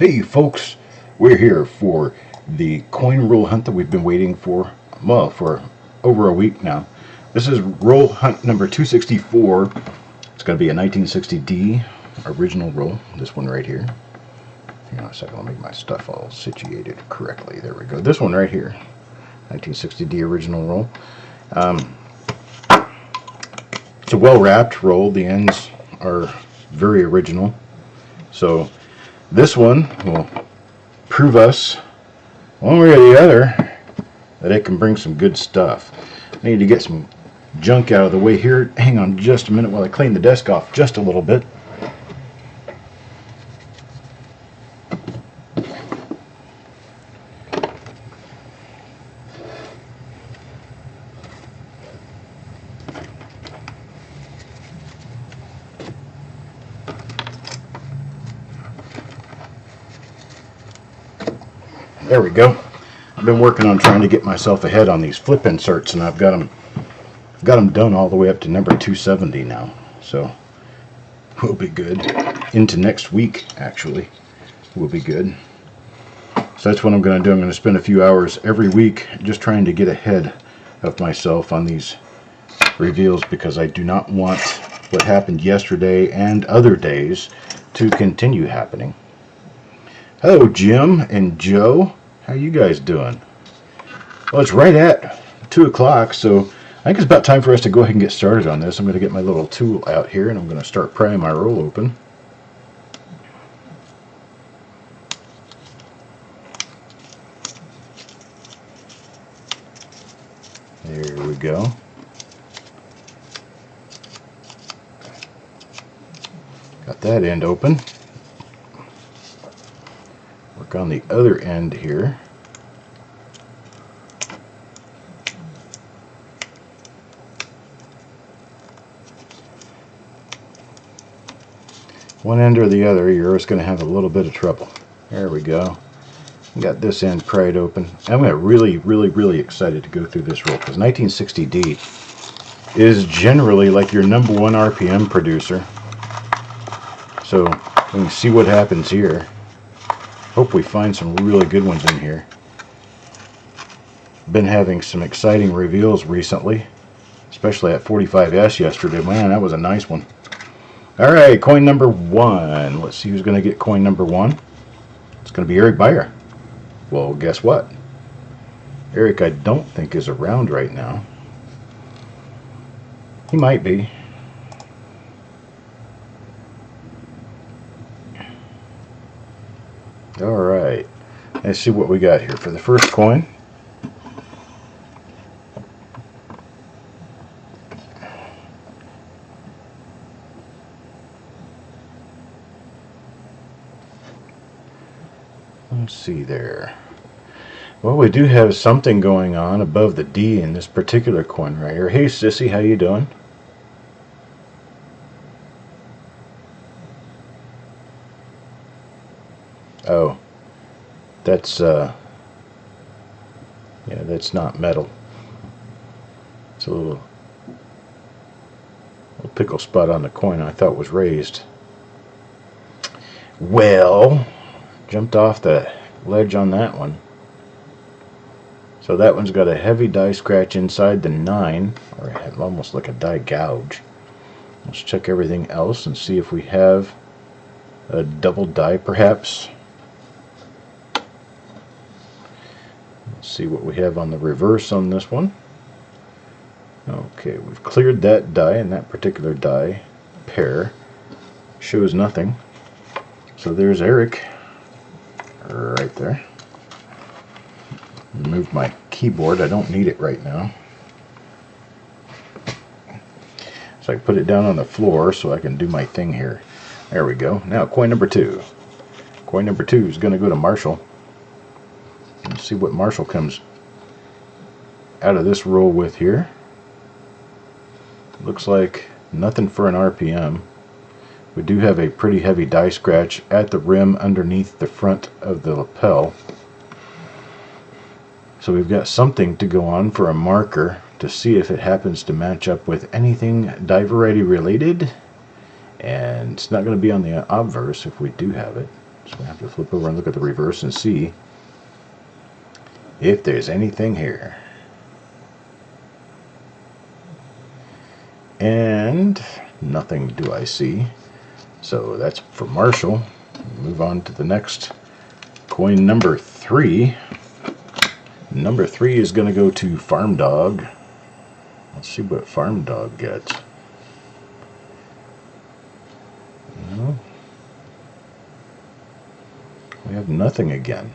Hey folks, we're here for the coin roll hunt that we've been waiting for, well, for over a week now. This is roll hunt number 264. It's going to be a 1960D original roll, this one right here. Hang on a second, I'll make my stuff all situated correctly. There we go. This one right here, 1960D original roll. It's a well-wrapped roll. The ends are very original. So this one will prove us, one way or the other, that it can bring some good stuff. I need to get some junk out of the way here. Hang on just a minute while I clean the desk off just a little bit. There we go. I've been working on trying to get myself ahead on these flip inserts, and I've got them done all the way up to number 270 now. So we'll be good. Into next week, actually, will be good. So that's what I'm going to do. I'm going to spend a few hours every week just trying to get ahead of myself on these reveals, because I do not want what happened yesterday and other days to continue happening. Hello, Jim and Joe. How you guys doing? Well, it's right at 2 o'clock, so I think it's about time for us to go ahead and get started on this. I'm going to get my little tool out here, and I'm going to start prying my roll open. There we go. Got that end open. Work on the other end here. One end or the other, you're just going to have a little bit of trouble. There we go. Got this end pried open. I'm really excited to go through this roll, because 1960D is generally like your #1 RPM producer. So we can see what happens here. Hope we find some really good ones in here. Been having some exciting reveals recently, especially at 45S yesterday. Man, that was a nice one. Alright, coin number 1. Let's see who's going to get coin number 1. It's going to be Eric Beyer. Well, guess what? Eric, I don't think, is around right now. He might be. Alright, let's see what we got here for the first coin. Let's see there. Well, we do have something going on above the D in this particular coin right here. Hey Sissy, how you doing? Oh, that's yeah, that's not metal. It's a little pickle spot on the coin I thought was raised. Well, jumped off the ledge on that one. So that one's got a heavy die scratch inside the 9, or almost like a die gouge. Let's check everything else and see if we have a double die perhaps. See what we have on the reverse on this one. Okay, we've cleared that die, and that particular die pair shows nothing. So there's Eric right there. Move my keyboard, I don't need it right now. So I put it down on the floor so I can do my thing here. There we go. Now coin number 2. Coin number 2 is going to go to Marshall. Let's see what Marshall comes out of this roll with here. Looks like nothing for an RPM. We do have a pretty heavy die scratch at the rim underneath the front of the lapel. So we've got something to go on for a marker to see if it happens to match up with anything die variety related. And it's not going to be on the obverse if we do have it. So we have to flip over and look at the reverse and see if there's anything here. And nothing do I see. So that's for Marshall. Move on to the next coin, number 3. Number 3 is going to go to Farm Dog. Let's see what Farm Dog gets. No. We have nothing again.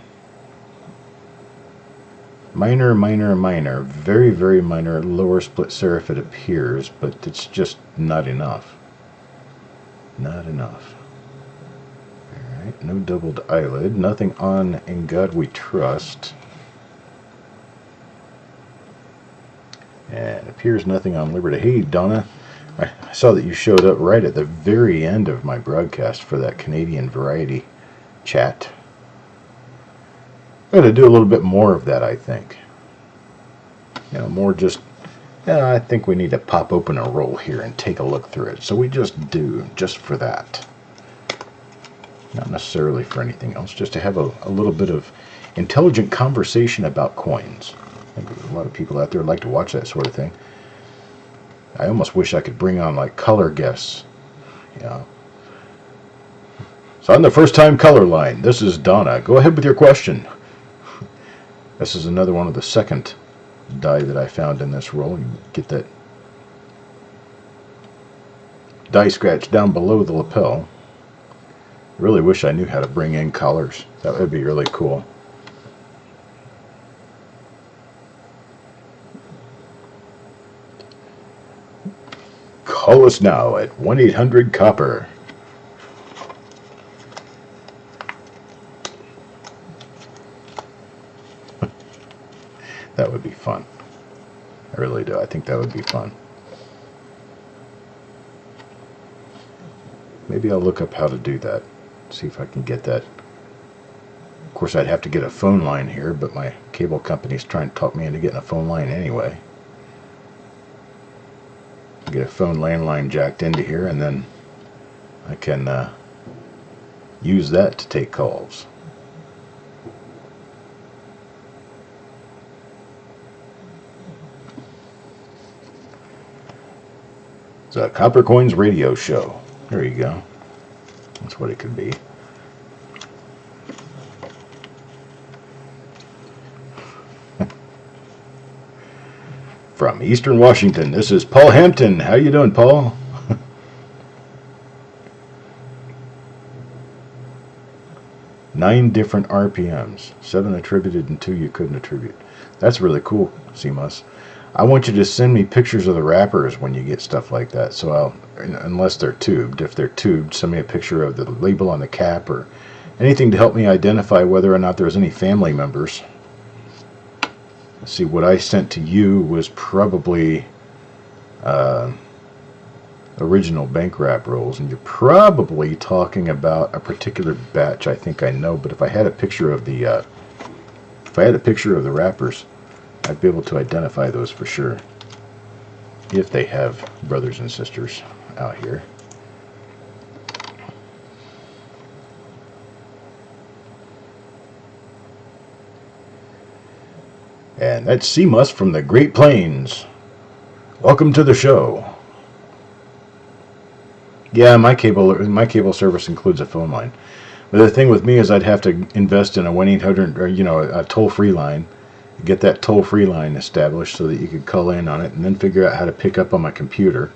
Minor, minor, minor. Very, very minor. Lower split serif it appears, but it's just not enough. Not enough. Alright, no doubled eyelid. Nothing on In God We Trust. And it appears nothing on Liberty. Hey, Donna. I saw that you showed up right at the very end of my broadcast for that Canadian Variety chat. I'm going to do a little bit more of that, I think. You know, more just, I think we need to pop open a roll here and take a look through it. So we just do, just for that. Not necessarily for anything else, just to have a little bit of intelligent conversation about coins. I think there's a lot of people out there like to watch that sort of thing. I almost wish I could bring on like color guests. Yeah. So on the first time color line, this is Donna. Go ahead with your question. This is another one of the second die that I found in this roll. You get that die scratch down below the lapel. Really wish I knew how to bring in colors. That would be really cool. Call us now at 1-800-COPPER. That would be fun. I really do. I think that would be fun. Maybe I'll look up how to do that. See if I can get that. Of course, I'd have to get a phone line here, but my cable company's trying to talk me into getting a phone line anyway. Get a phone landline jacked into here, and then I can use that to take calls. It's a Copper Coins radio show. There you go. That's what it could be. From Eastern Washington, this is Paul Hampton. How you doing, Paul? 9 different RPMs. 7 attributed and 2 you couldn't attribute. That's really cool, CMOS. I want you to send me pictures of the wrappers when you get stuff like that. So I'll, unless they're tubed, if they're tubed, send me a picture of the label on the cap or anything to help me identify whether or not there's any family members. Let's see, what I sent to you was probably original bank wrap rolls, and you're probably talking about a particular batch. I think I know, but if I had a picture of the wrappers, I'd be able to identify those for sure, if they have brothers and sisters out here. And that's CMUS from the Great Plains. Welcome to the show. Yeah, my cable service includes a phone line. But the thing with me is I'd have to invest in a 1-800 or a toll-free line. Get that toll-free line established so that you could call in on it, and then figure out how to pick up on my computer,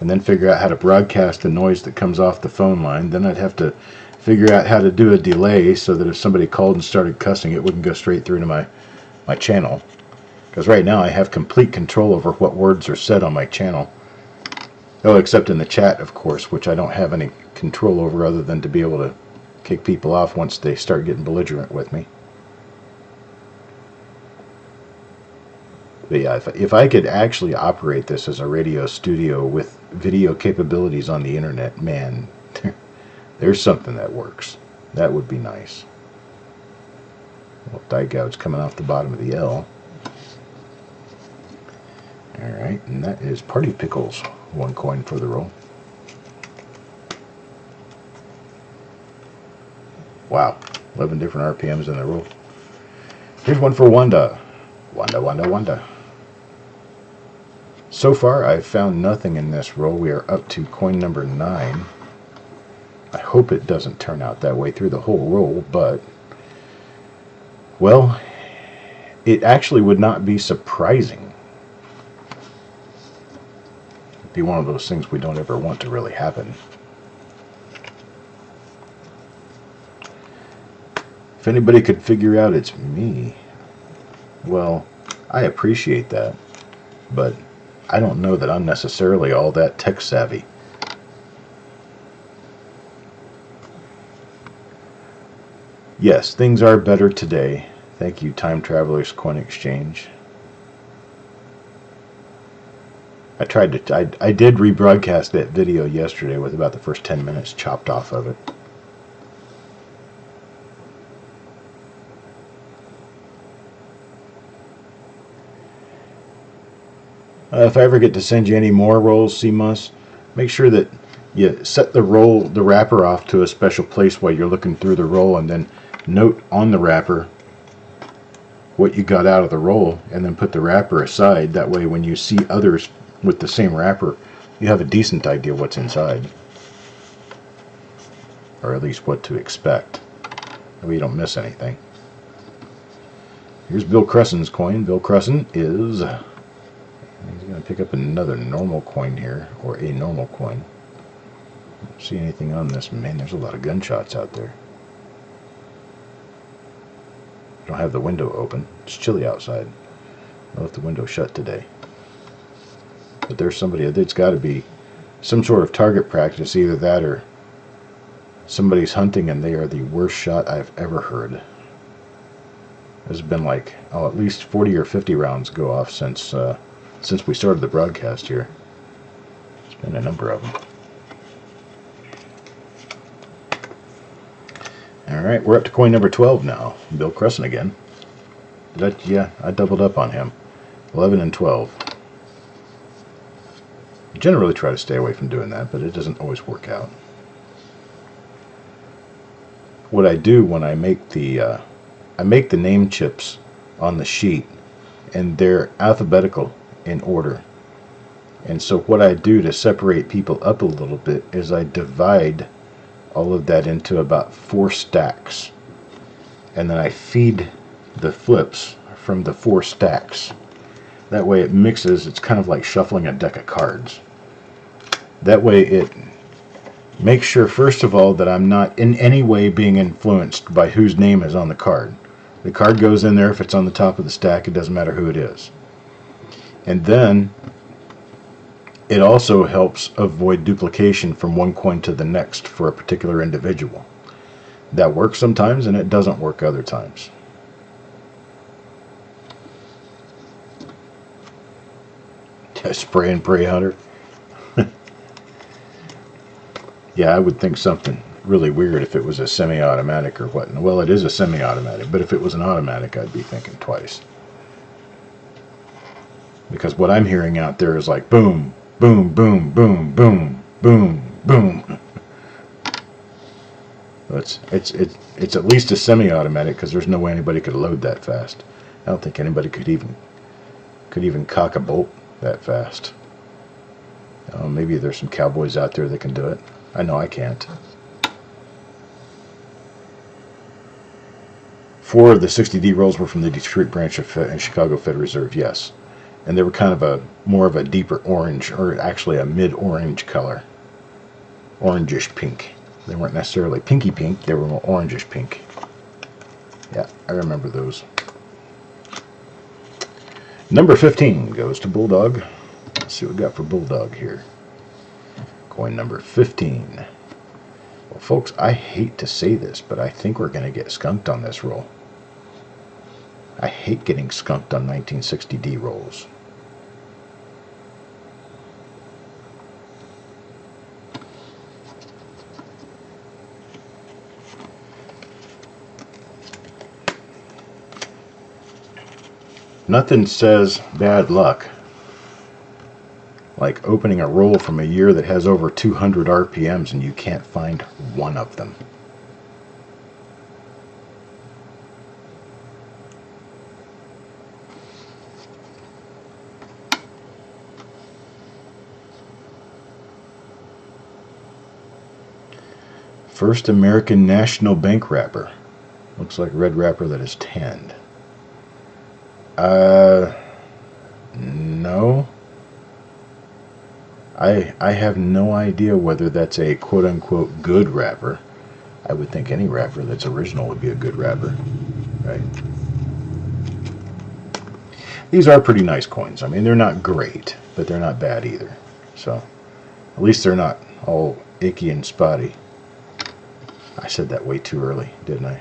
and then figure out how to broadcast the noise that comes off the phone line. Then I'd have to figure out how to do a delay so that if somebody called and started cussing, it wouldn't go straight through to my channel. Because right now I have complete control over what words are said on my channel. Oh, except in the chat, of course, which I don't have any control over other than to be able to kick people off once they start getting belligerent with me. But yeah, if I could actually operate this as a radio studio with video capabilities on the internet, man, there's something that works. That would be nice. Well, die gouge coming off the bottom of the L. Alright, and that is Party Pickles. 1 coin for the roll. Wow, 11 different RPMs in the roll. Here's one for Wanda. Wanda. So far, I've found nothing in this roll. We are up to coin number 9. I hope it doesn't turn out that way through the whole roll, but, well, it actually would not be surprising. It'd be one of those things we don't ever want to really happen. If anybody could figure out it's me, well, I appreciate that, but I don't know that I'm necessarily all that tech savvy. Yes, things are better today. Thank you, Time Travelers Coin Exchange. I did rebroadcast that video yesterday with about the first 10 minutes chopped off of it. If I ever get to send you any more rolls, CMOS, make sure that you set the wrapper off to a special place while you're looking through the roll, and then note on the wrapper what you got out of the roll, and then put the wrapper aside. That way when you see others with the same wrapper, you have a decent idea what's inside, or at least what to expect. That way you don't miss anything. Here's Bill Cressen's coin. Bill Cressen is... he's going to pick up another normal coin here, or a normal coin. Don't see anything on this. Man, there's a lot of gunshots out there. I don't have the window open. It's chilly outside. I left the window shut today. But there's somebody. It's got to be some sort of target practice. Either that or somebody's hunting and they are the worst shot I've ever heard. There's been like, at least 40 or 50 rounds go off since we started the broadcast here. There's been a number of them. Alright, we're up to coin number 12 now. Bill Cressen again. Yeah, I doubled up on him. 11 and 12. I generally try to stay away from doing that, but it doesn't always work out. What I do when I make the name chips on the sheet, and they're alphabetical in order. And so what I do to separate people up a little bit is I divide all of that into about 4 stacks, and then I feed the flips from the 4 stacks. That way it mixes. It's kind of like shuffling a deck of cards. That way it makes sure, first of all, that I'm not in any way being influenced by whose name is on the card. The card goes in there. If it's on the top of the stack, it doesn't matter who it is. And then it also helps avoid duplication from one coin to the next for a particular individual. That works sometimes, and it doesn't work other times. Spray and pray, Hunter. Yeah, I would think something really weird if it was a semi-automatic or what. Well, it is a semi-automatic, but if it was an automatic, I'd be thinking twice. Because what I'm hearing out there is like boom, boom, boom, boom, boom, boom, boom. It's at least a semi-automatic, because there's no way anybody could load that fast. I don't think anybody could even cock a bolt that fast. Maybe there's some cowboys out there that can do it. I know I can't. 4 of the 60D rolls were from the Detroit branch of Chicago Federal Reserve, yes. And they were kind of more of a deeper orange, or actually a mid-orange color. Orangish pink. They weren't necessarily pinky pink, they were more orangish pink. Yeah, I remember those. Number 15 goes to Bulldog. Let's see what we got for Bulldog here. Coin number 15. Well, folks, I hate to say this, but I think we're going to get skunked on this roll. I hate getting skunked on 1960D rolls. Nothing says bad luck like opening a roll from a year that has over 200 RPMs and you can't find one of them. First American National Bank wrapper. Looks like red wrapper that is tanned. No. I have no idea whether that's a quote-unquote good wrapper. I would think any wrapper that's original would be a good wrapper, right? These are pretty nice coins. I mean, they're not great, but they're not bad either. So, at least they're not all icky and spotty. I said that way too early, didn't I?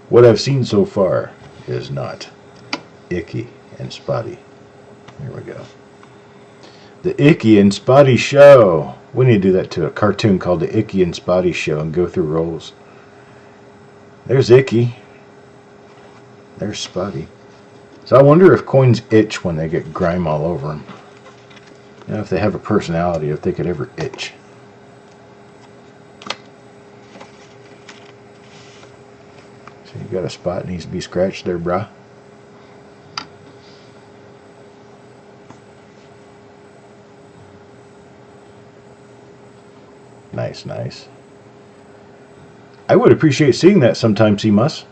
What I've seen so far is not icky and spotty. Here we go. The Icky and Spotty Show. We need to do that to a cartoon called The Icky and Spotty Show and go through rolls. There's Icky. There's Spotty. So I wonder if coins itch when they get grime all over them. You know, if they have a personality, if they could ever itch. So you got a spot that needs to be scratched there, brah. Nice, nice. I would appreciate seeing that sometime, C-Mus.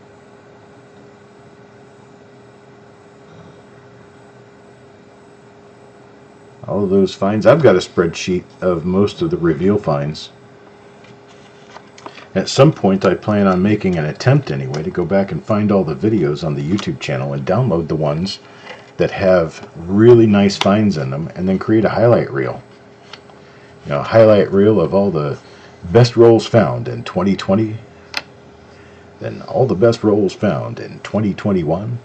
All of those finds. I've got a spreadsheet of most of the reveal finds. At some point, I plan on making an attempt anyway to go back and find all the videos on the YouTube channel and download the ones that have really nice finds in them and then create a highlight reel. You know, a highlight reel of all the best rolls found in 2020, then all the best rolls found in 2021.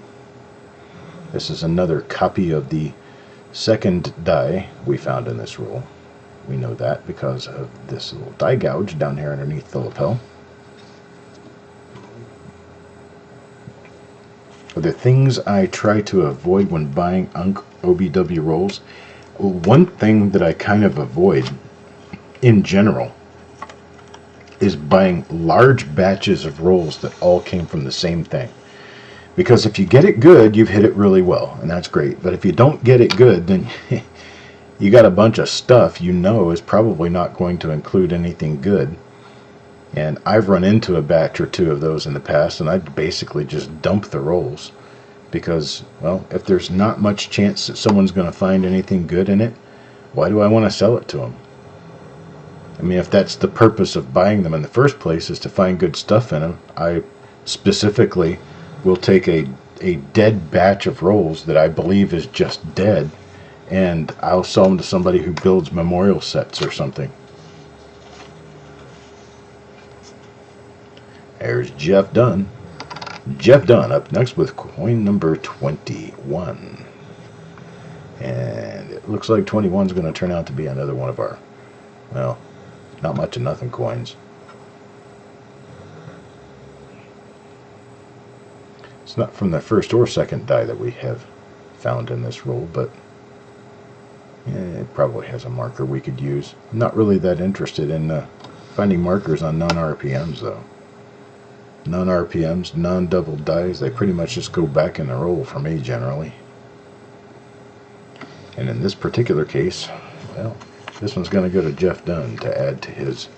This is another copy of the second die we found in this roll. We know that because of this little die gouge down here underneath the lapel. The things I try to avoid when buying OBW rolls, one thing that I kind of avoid in general is buying large batches of rolls that all came from the same thing. Because if you get it good, you've hit it really well, and that's great. But if you don't get it good, then you got a bunch of stuff you know is probably not going to include anything good. And I've run into a batch or two of those in the past, and I'd basically just dump the rolls. Because, well, if there's not much chance that someone's going to find anything good in it, why do I want to sell it to them? I mean, if that's the purpose of buying them in the first place, is to find good stuff in them, I specifically will take a dead batch of rolls that I believe is just dead, and I'll sell them to somebody who builds memorial sets or something. There's Jeff Dunn. Jeff Dunn up next with coin number 21. And it looks like 21 is going to turn out to be another one of our, well, not much of nothing coins. It's not from the first or second die that we have found in this roll, but it probably has a marker we could use. I'm not really that interested in finding markers on non-RPMs, though. Non-RPMs, non-double dies, they pretty much just go back in the roll for me, generally. And in this particular case, well, this one's going to go to Jeff Dunn to add to his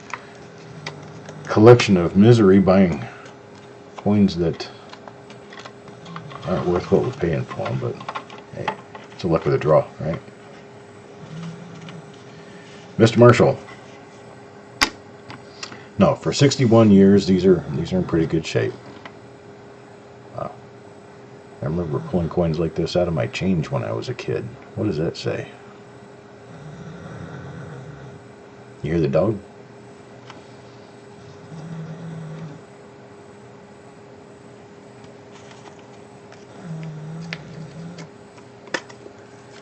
collection of misery, buying coins that aren't worth what we're paying for them, but hey, it's a luck of the draw, right? Mr. Marshall. No, for 61 years, these are in pretty good shape. Wow. I remember pulling coins like this out of my change when I was a kid. What does that say? You hear the dog?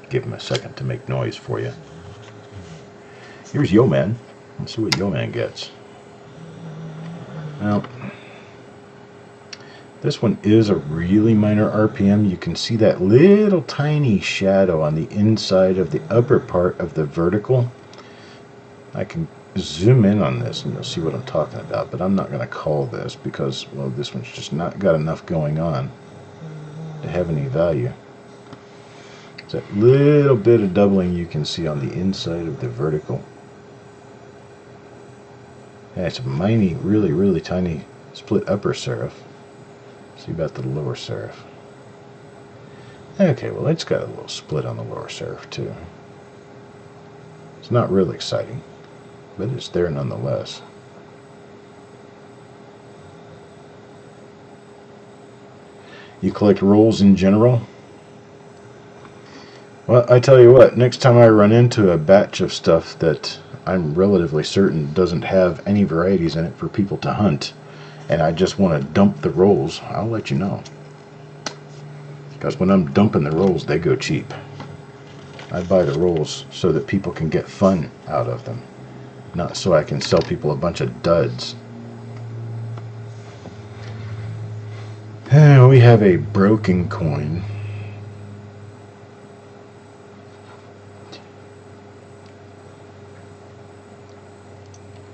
Give him a second to make noise for you. Here's Yo Man. Let's see what Yo Man gets. Well, this one is a really minor RPM. You can see that little tiny shadow on the inside of the upper part of the vertical. I can zoom in on this and you'll see what I'm talking about, but I'm not going to call this because, well, this one's just not got enough going on to have any value. It's that little bit of doubling you can see on the inside of the vertical. Yeah, it's a miny, really, really tiny split upper serif. See about the lower serif. Okay, well, it's got a little split on the lower serif too. It's not real exciting, but it's there nonetheless. You collect rolls in general? Well, I tell you what, next time I run into a batch of stuff that I'm relatively certain doesn't have any varieties in it for people to hunt, and I just want to dump the rolls, I'll let you know. Because when I'm dumping the rolls, they go cheap. I buy the rolls so that people can get fun out of them, not so I can sell people a bunch of duds. We have a broken coin.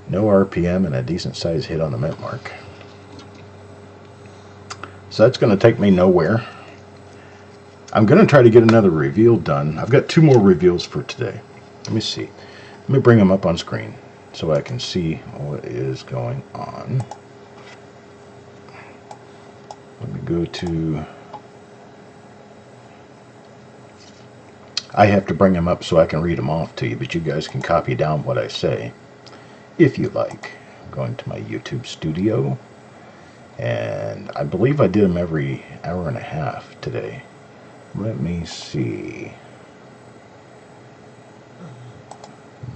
No RPM and a decent size hit on the mint mark. So that's going to take me nowhere. I'm going to try to get another reveal done. I've got 2 more reveals for today. Let me see. Let me bring them up on screen so I can see what is going on. Let me go to... I have to bring them up so I can read them off to you, but you guys can copy down what I say if you like. I'm going to my YouTube studio, and I believe I did them every hour and a half today. Let me see.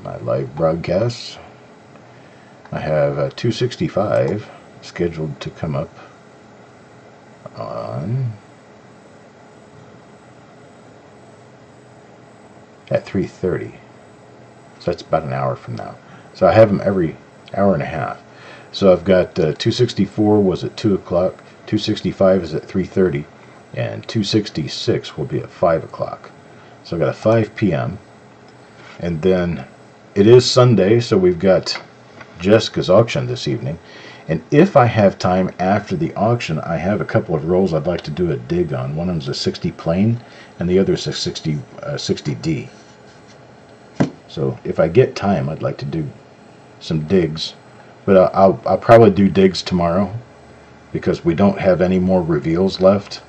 My live broadcasts. I have 265 scheduled to come up on at 3:30. So that's about an hour from now. So I have them every hour and a half. So I've got 264 was at 2 o'clock, 265 is at 3:30, and 266 will be at 5 o'clock. So I've got a 5 p.m. And then it is Sunday, so we've got Jessica's auction this evening. And if I have time after the auction, I have a couple of rolls I'd like to do a dig on. One of them's a 60 plain, and the other is a 60D. So if I get time, I'd like to do some digs. But I'll probably do digs tomorrow, because we don't have any more reveals left.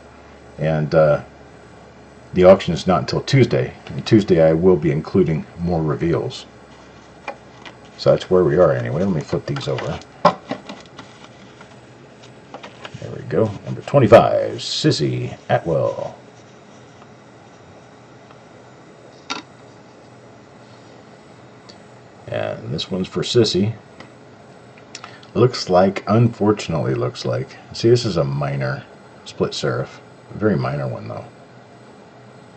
And the auction is not until Tuesday. And Tuesday I will be including more reveals. So that's where we are anyway. Let me flip these over. There we go. Number 25, Sissy Atwell. And this one's for Sissy. Looks like, unfortunately looks like, see, this is a minor split serif. A very minor one though.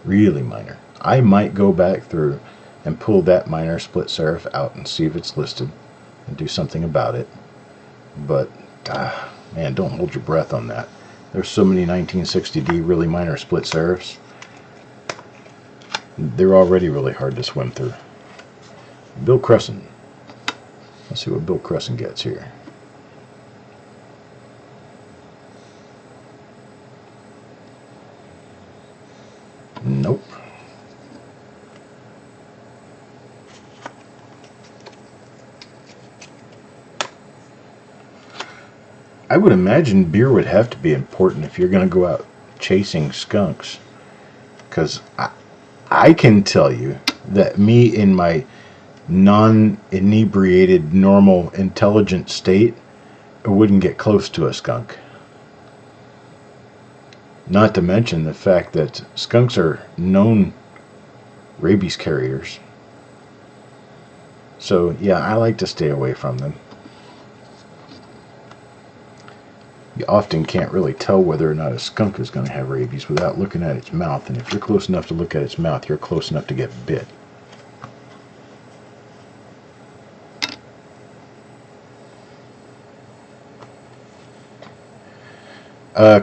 Really minor. I might go back through and pull that minor split serif out and see if it's listed and do something about it. But, man, don't hold your breath on that. There's so many 1960D really minor split serifs. They're already really hard to swim through. Bill Crescent. Let's see what Bill Crescent gets here. Nope. I would imagine beer would have to be important if you're going to go out chasing skunks. Because I can tell you that me in my non-inebriated, normal, intelligent state, I wouldn't get close to a skunk. Not to mention the fact that skunks are known rabies carriers. So, yeah, I like to stay away from them. You often can't really tell whether or not a skunk is going to have rabies without looking at its mouth. And if you're close enough to look at its mouth, you're close enough to get bit.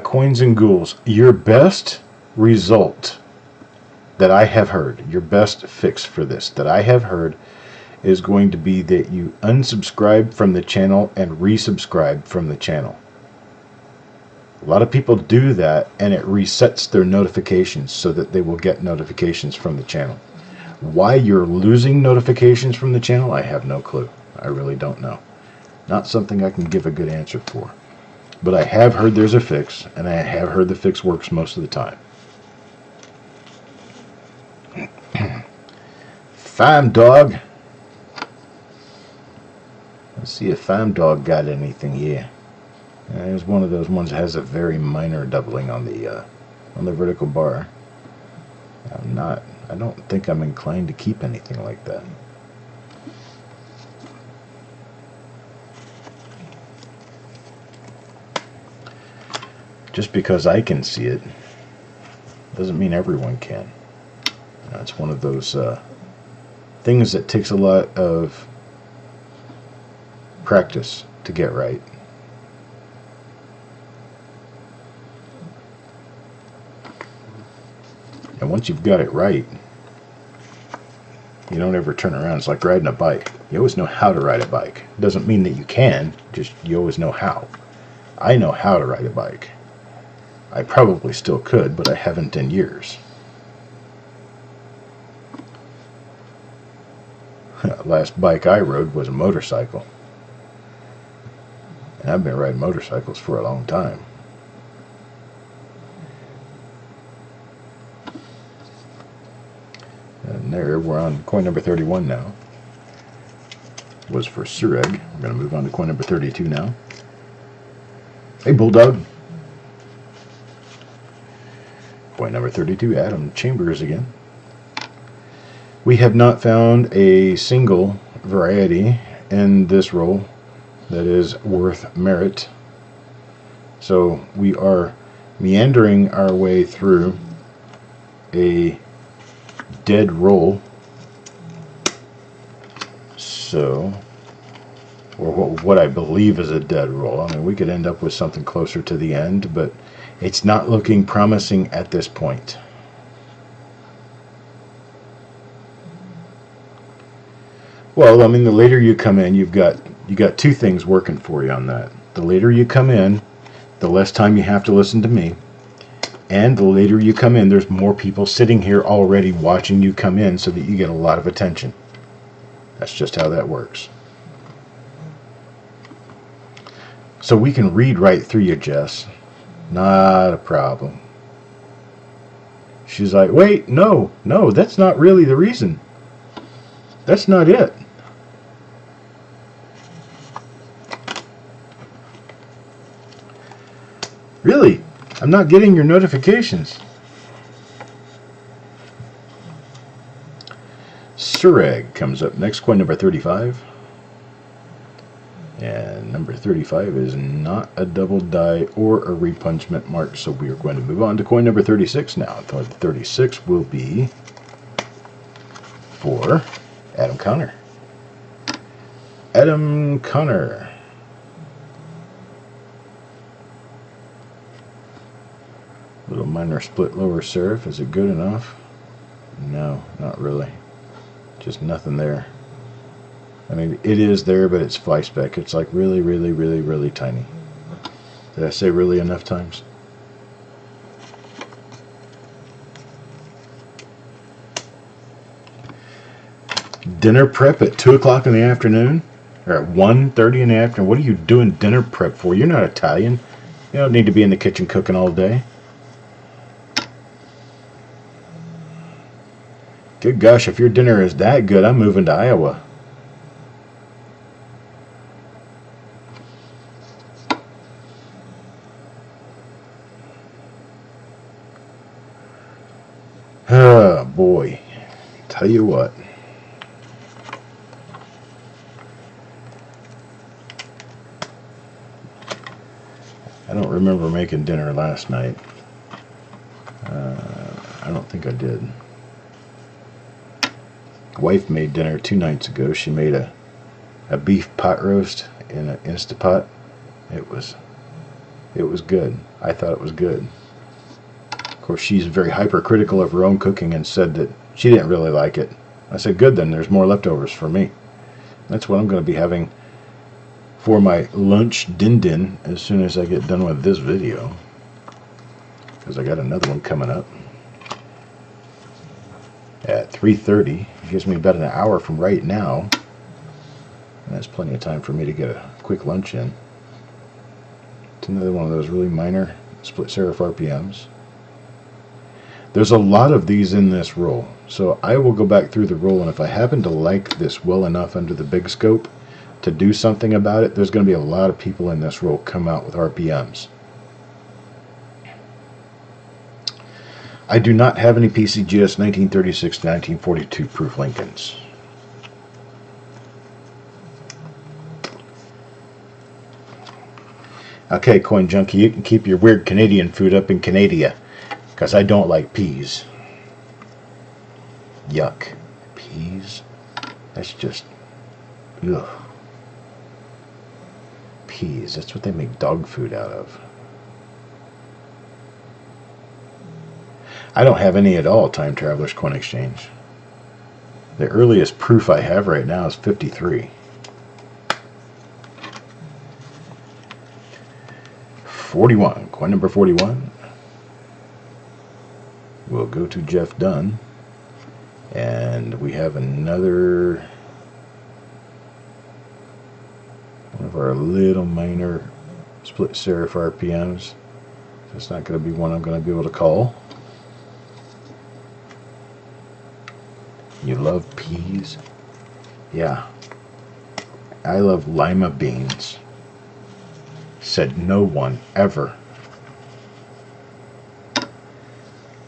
Coins and ghouls. Your best result that I have heard, your best fix for this that I have heard, is going to be that you unsubscribe from the channel and resubscribe from the channel. A lot of people do that, and it resets their notifications so that they will get notifications from the channel. Why you're losing notifications from the channel, I have no clue. I really don't know. Not something I can give a good answer for. But I have heard there's a fix, and I have heard the fix works most of the time. Fime Dog. Let's see if Fime Dog got anything here. There's one of those ones that has a very minor doubling on the vertical bar. I don't think I'm inclined to keep anything like that. Just because I can see it doesn't mean everyone can. It's one of those things that takes a lot of practice to get right. And once you've got it right, you don't ever turn around. It's like riding a bike. You always know how to ride a bike. It doesn't mean that you can, just you always know how. I know how to ride a bike. I probably still could, but I haven't in years. Last bike I rode was a motorcycle. And I've been riding motorcycles for a long time. And there, we're on coin number 31 now. Was for Orig. We're going to move on to coin number 32 now. Hey, Bulldog. Coin number 32, Adam Chambers again. We have not found a single variety in this roll that is worth merit. So we are meandering our way through a dead roll. So, or what I believe is a dead roll. I mean, we could end up with something closer to the end, but it's not looking promising at this point. Well, I mean, the later you come in, you got two things working for you on that. The later you come in, the less time you have to listen to me. And the later you come in, there's more people sitting here already watching you come in so that you get a lot of attention. That's just how that works. So we can read right through you, Jess. Not a problem. She's like, wait, no, that's not really the reason. That's not it. Really? I'm not getting your notifications. Orig comes up next, coin number 35. And number 35 is not a double die or a repunchment mark, so we are going to move on to coin number 36 now. 36 will be for Adam Connor. Adam Connor. Little minor split lower serif. Is it good enough? No, not really. Just nothing there. I mean, it is there, but it's fly speck. It's like really, really, really, really tiny. Did I say really enough times? Dinner prep at 2 o'clock in the afternoon? Or at 1:30 in the afternoon? What are you doing dinner prep for? You're not Italian. You don't need to be in the kitchen cooking all day. Good gosh, if your dinner is that good, I'm moving to Iowa. Oh boy, tell you what. I don't remember making dinner last night. I don't think I did. Wife made dinner 2 nights ago. She made a beef pot roast in an Instapot. It was good. I thought it was good. Of course, she's very hypercritical of her own cooking and said that she didn't really like it. I said, good, then there's more leftovers for me. That's what I'm going to be having for my lunch din as soon as I get done with this video, because I got another one coming up at 3:30. It gives me about an hour from right now. That's plenty of time for me to get a quick lunch in. It's another one of those really minor split serif RPMs. There's a lot of these in this roll, so I will go back through the roll, and if I happen to like this well enough under the big scope to do something about it, there's going to be a lot of people in this roll come out with RPMs. I do not have any PCGS 1936 to 1942 proof Lincolns. Okay, Coin Junkie, you can keep your weird Canadian food up in Canada, because I don't like peas. Yuck. Peas? That's just... ugh. Peas, that's what they make dog food out of. I don't have any at all, Time Traveler's Coin Exchange. The earliest proof I have right now is 53. 41, coin number 41. We'll go to Jeff Dunn, and we have another one of our little minor split serif RPMs. It's not going to be one I'm going to be able to call. You love peas? Yeah. I love lima beans. Said no one ever.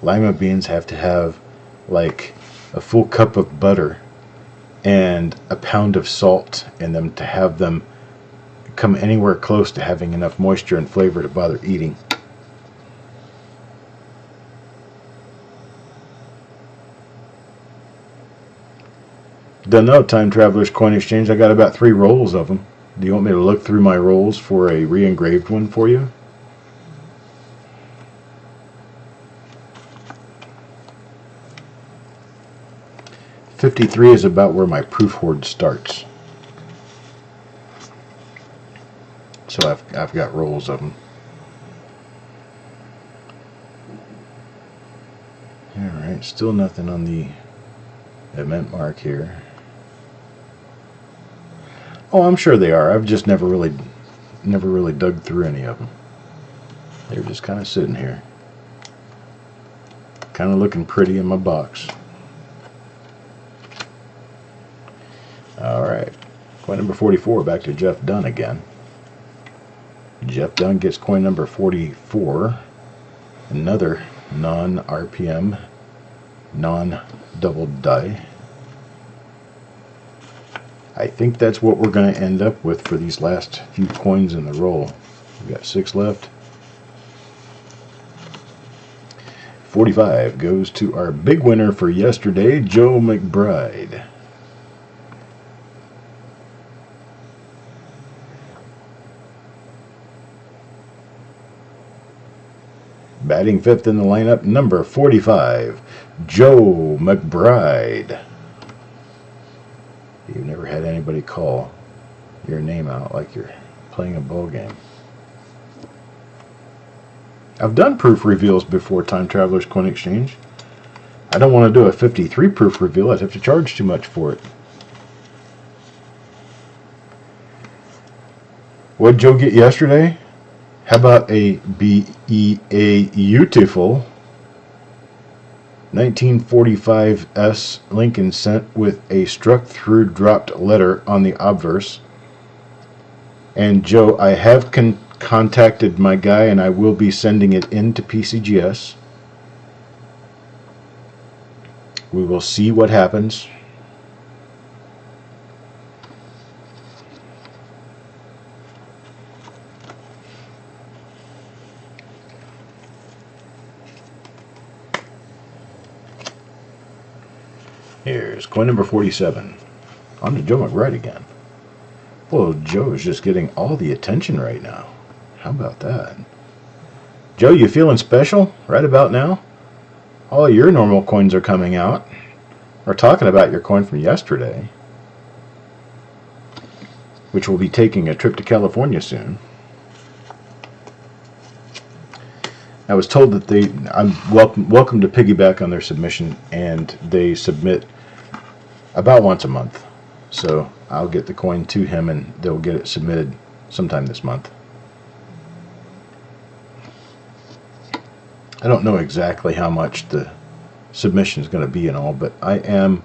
Lima beans have to have like a full cup of butter and a pound of salt in them to have them come anywhere close to having enough moisture and flavor to bother eating. Don't know, Time Traveler's Coin Exchange. I got about 3 rolls of them. Do you want me to look through my rolls for a re-engraved one for you? $53 is about where my proof hoard starts. So I've got rolls of them. Alright, still nothing on the event mark here. Oh, I'm sure they are. I've just never really dug through any of them. They're just kind of sitting here, kind of looking pretty in my box. Alright, coin number 44, back to Jeff Dunn again. Jeff Dunn gets coin number 44, another non-RPM, non-double die. I think that's what we're going to end up with for these last few coins in the roll. We've got 6 left. 45 goes to our big winner for yesterday, Joe McBride. Batting 5th in the lineup, number 45, Joe McBride. You've never had anybody call your name out like you're playing a ball game. I've done proof reveals before, Time Traveler's Coin Exchange. I don't want to do a 53 proof reveal. I'd have to charge too much for it. What'd Joe get yesterday? How about a beautiful 1945 Lincoln sent with a struck through dropped letter on the obverse. And Joe, I have contacted my guy, and I will be sending it in to PCGS. We will see what happens. Here's coin number 47. On to Joe McBride again. Well, Joe is just getting all the attention right now. How about that? Joe, you feeling special right about now? All your normal coins are coming out. We're talking about your coin from yesterday, which will be taking a trip to California soon. I was told that I'm welcome to piggyback on their submission, and they submit about once a month. So I'll get the coin to him and they'll get it submitted sometime this month. I don't know exactly how much the submission is going to be and all, but I'm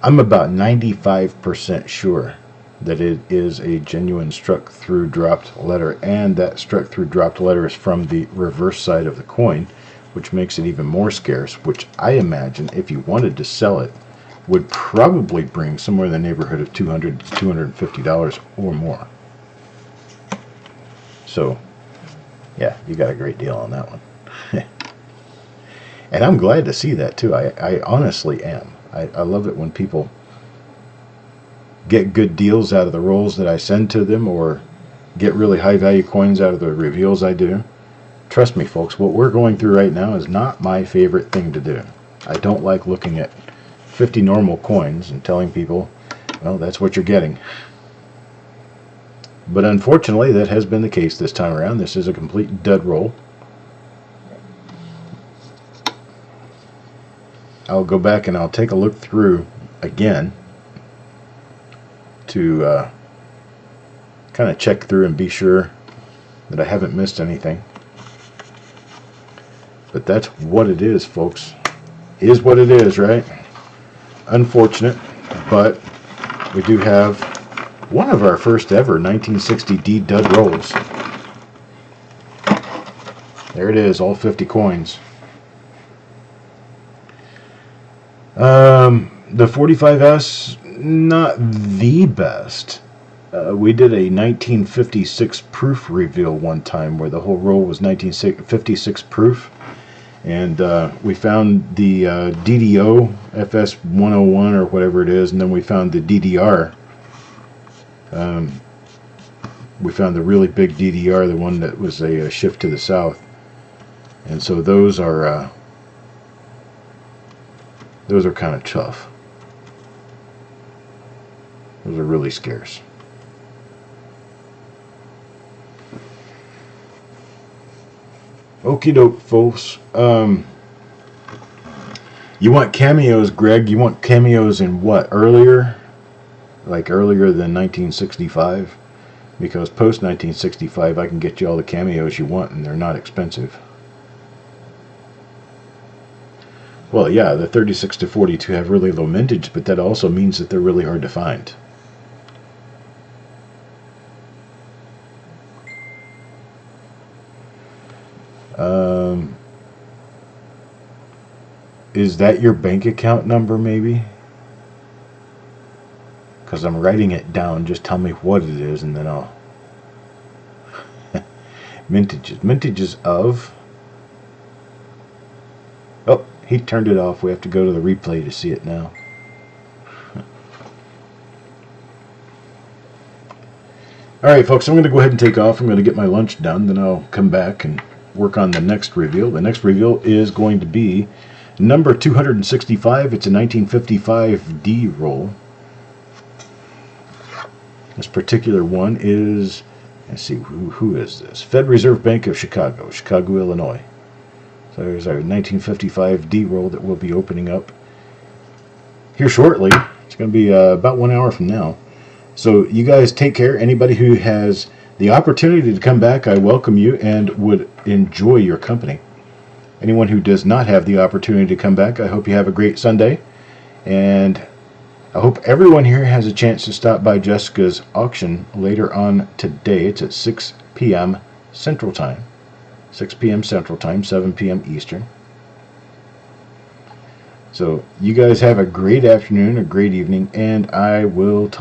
about 95% sure that it is a genuine struck through dropped letter, and that struck through dropped letter is from the reverse side of the coin, which makes it even more scarce, which I imagine if you wanted to sell it would probably bring somewhere in the neighborhood of $200 to $250 or more. So yeah, you got a great deal on that one. And I'm glad to see that too. I honestly am. I love it when people get good deals out of the rolls that I send to them, or get really high value coins out of the reveals I do. Trust me, folks, what we're going through right now is not my favorite thing to do. I don't like looking at 50 normal coins and telling people, well, that's what you're getting. But unfortunately, that has been the case this time around. This is a complete dud roll. I'll go back and I'll take a look through again to kind of check through and be sure that I haven't missed anything. But that's what it is, folks. Is what it is, right? Unfortunate, but we do have one of our first ever 1960 D dud rolls. There it is, all 50 coins. The 45S, not the best. We did a 1956 proof reveal one time where the whole roll was 1956 proof, and we found the DDO FS 101 or whatever it is, and then we found the DDR. We found the really big DDR, the one that was a shift to the south, and so those are kind of tough. Those are really scarce. Okie doke, folks. You want cameos, Greg? You want cameos in what? Earlier? Like earlier than 1965? Because post 1965 I can get you all the cameos you want and they're not expensive. Well, yeah, the 36 to 42 have really low mintage, but that also means that they're really hard to find. Is that your bank account number, maybe? Because I'm writing it down. Just tell me what it is, and then I'll... Mintages. Mintages of... Oh, he turned it off. We have to go to the replay to see it now. Alright, folks, I'm going to go ahead and take off. I'm going to get my lunch done. Then I'll come back and work on the next reveal. The next reveal is going to be number 265. It's a 1955 D roll. This particular one is, let's see, who is this? Fed Reserve Bank of Chicago, Illinois. So there's our 1955 D roll that we'll be opening up here shortly. It's going to be about 1 hour from now. So you guys take care. Anybody who has the opportunity to come back, I welcome you and would enjoy your company. Anyone who does not have the opportunity to come back, I hope you have a great Sunday. And I hope everyone here has a chance to stop by Jessica's auction later on today. It's at 6 p.m. Central Time. 6 p.m. Central Time, 7 p.m. Eastern. So you guys have a great afternoon, a great evening, and I will talk